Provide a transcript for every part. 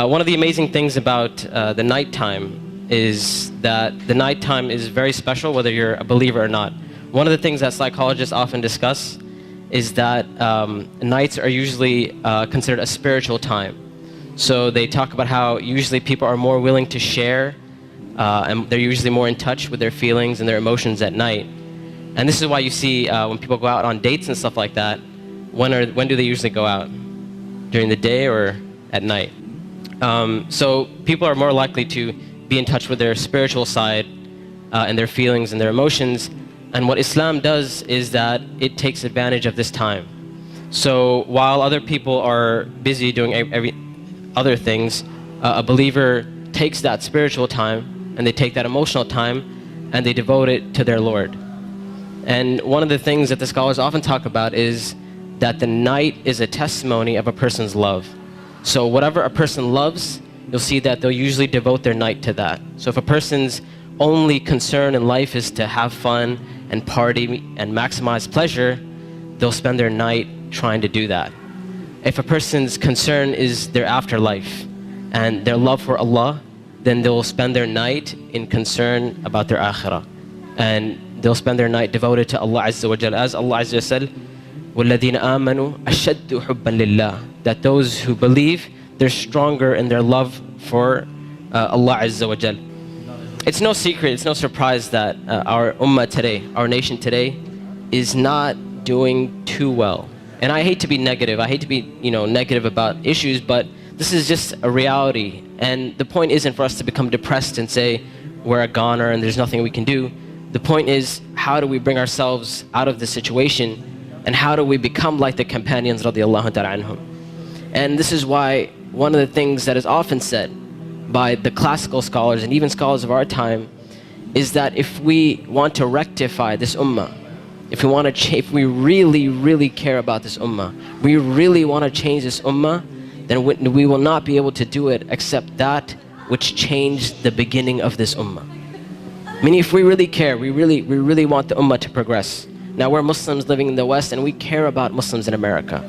One of the amazing things about the nighttime is that the nighttime is very special whether you're a believer or not. One of the things that psychologists often discuss is that nights are usually considered a spiritual time. So they talk about how usually people are more willing to share and they're usually more in touch with their feelings and their emotions at night. And this is why you see when people go out on dates and stuff like that, when do they usually go out? During the day or at night? So people are more likely to be in touch with their spiritual side and their feelings and their emotions. And what Islam does is that it takes advantage of this time. So while other people are busy doing other things, a believer takes that spiritual time and they take that emotional time and they devote it to their Lord. And one of the things that the scholars often talk about is that the night is a testimony of a person's love. So whatever a person loves, you'll see that they'll usually devote their night to that. So if a person's only concern in life is to have fun and party and maximize pleasure, they'll spend their night trying to do that. If a person's concern is their afterlife and their love for Allah, then they'll spend their night in concern about their akhirah. And they'll spend their night devoted to Allah Azza wa Jal. As Allah Azza wa said, وَالَّذِينَ آمَنُوا أَشَدُّ حُبًّا لِلَّهِ. That those who believe, they're stronger in their love for Allah Azza wa Jal. It's no secret, it's no surprise that our ummah today, our nation today, is not doing too well. And I hate to be negative, I hate to be negative about issues, but this is just a reality. And the point isn't for us to become depressed and say we're a goner and there's nothing we can do. The point is, how do we bring ourselves out of this situation, and how do we become like the companions radiallahu ta'ala anhum? And this is why one of the things that is often said by the classical scholars and even scholars of our time is that if we want to rectify this ummah, if we really, really care about this ummah, we really want to change this ummah, then we will not be able to do it except that which changed the beginning of this ummah. Meaning, if we really care, we really want the ummah to progress. Now we're Muslims living in the West and we care about Muslims in America,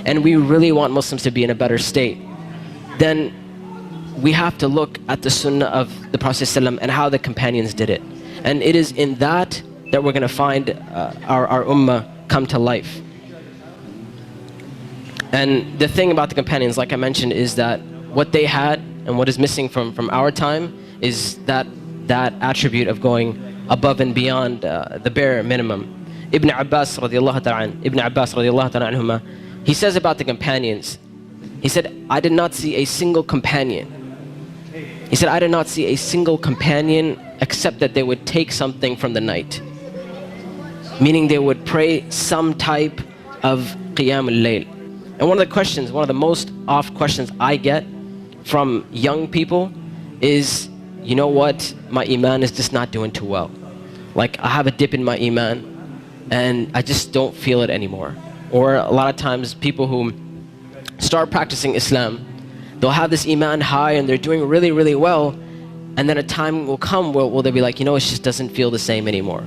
and we really want Muslims to be in a better state, then we have to look at the sunnah of the Prophet ﷺ and how the companions did it. And it is in that we're going to find our ummah come to life. And the thing about the companions, like I mentioned, is that what they had and what is missing from our time is that attribute of going above and beyond the bare minimum. Ibn Abbas radiallahu ta'ala anhuma, he says about the companions, he said, I did not see a single companion. He said, I did not see a single companion except that they would take something from the night. Meaning they would pray some type of qiyam al-layl. And one of the most oft questions I get from young people is, you know what, my iman is just not doing too well. Like, I have a dip in my iman and I just don't feel it anymore. Or a lot of times people who start practicing Islam, they'll have this iman high and they're doing really, really well, and then a time will come where they'll be like, it just doesn't feel the same anymore.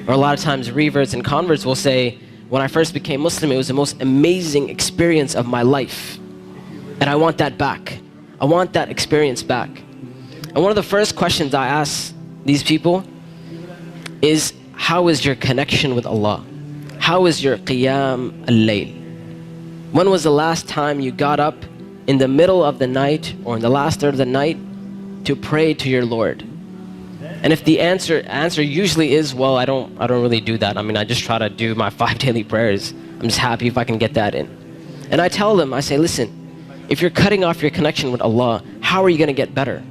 Or a lot of times reverts and converts will say, when I first became Muslim, it was the most amazing experience of my life, and I want that back. I want that experience back. And one of the first questions I ask these people is, how is your connection with Allah? How is your qiyam al-layl? When was the last time you got up in the middle of the night or in the last third of the night to pray to your Lord? And if the answer usually is, well, I don't really do that. I just try to do my 5 daily prayers. I'm just happy if I can get that in. And I tell them, I say, listen, if you're cutting off your connection with Allah, how are you going to get better?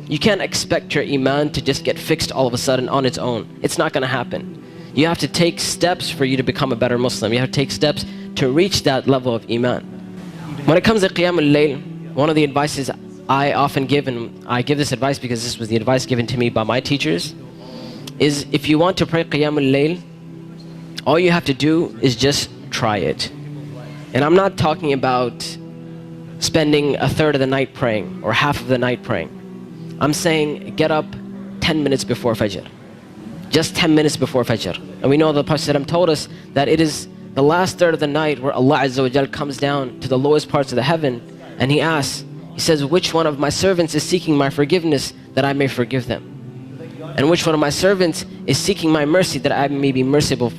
You can't expect your iman to just get fixed all of a sudden on its own. It's not going to happen. You have to take steps for you to become a better Muslim. You have to take steps to reach that level of iman. When it comes to qiyam al-layl, one of the advices I often give, and I give this advice because this was the advice given to me by my teachers, is if you want to pray qiyam al-layl, all you have to do is just try it. And I'm not talking about spending a third of the night praying or half of the night praying. I'm saying get up 10 minutes before Fajr. Just 10 minutes before Fajr. And we know the Prophet ﷺ told us that it is the last third of the night where Allah Azza wa Jal comes down to the lowest parts of the heaven and He asks, He says, which one of my servants is seeking my forgiveness that I may forgive them? And which one of my servants is seeking my mercy that I may be merciful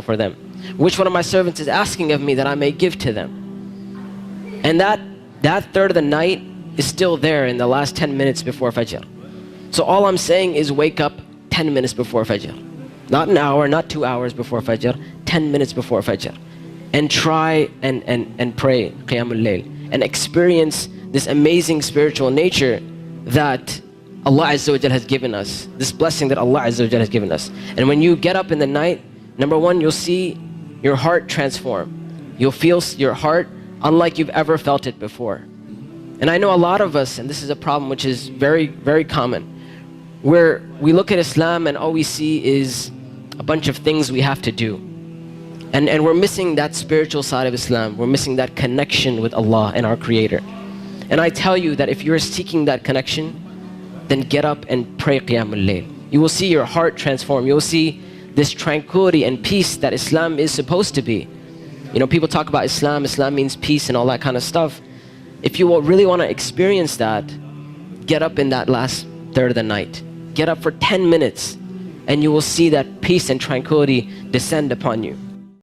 for them? Which one of my servants is asking of me that I may give to them? And that third of the night is still there in the last 10 minutes before Fajr. So all I'm saying is wake up 10 minutes before Fajr. Not an hour, not 2 hours before Fajr, 10 minutes before Fajr. And try and pray Qiyamul Layl and experience this amazing spiritual nature that Allah Azza wa Jal has given us, this blessing that Allah Azza wa Jal has given us. And when you get up in the night, number one, you'll see your heart transform. You'll feel your heart unlike you've ever felt it before. And I know a lot of us, and this is a problem which is very, very common, where we look at Islam and all we see is a bunch of things we have to do. And we're missing that spiritual side of Islam. We're missing that connection with Allah and our Creator. And I tell you that if you're seeking that connection, then get up and pray Qiyamul Layl. You will see your heart transform. You will see this tranquility and peace that Islam is supposed to be. You know, people talk about Islam means peace and all that kind of stuff. If you really want to experience that, get up in that last third of the night. Get up for 10 minutes and you will see that peace and tranquility descend upon you.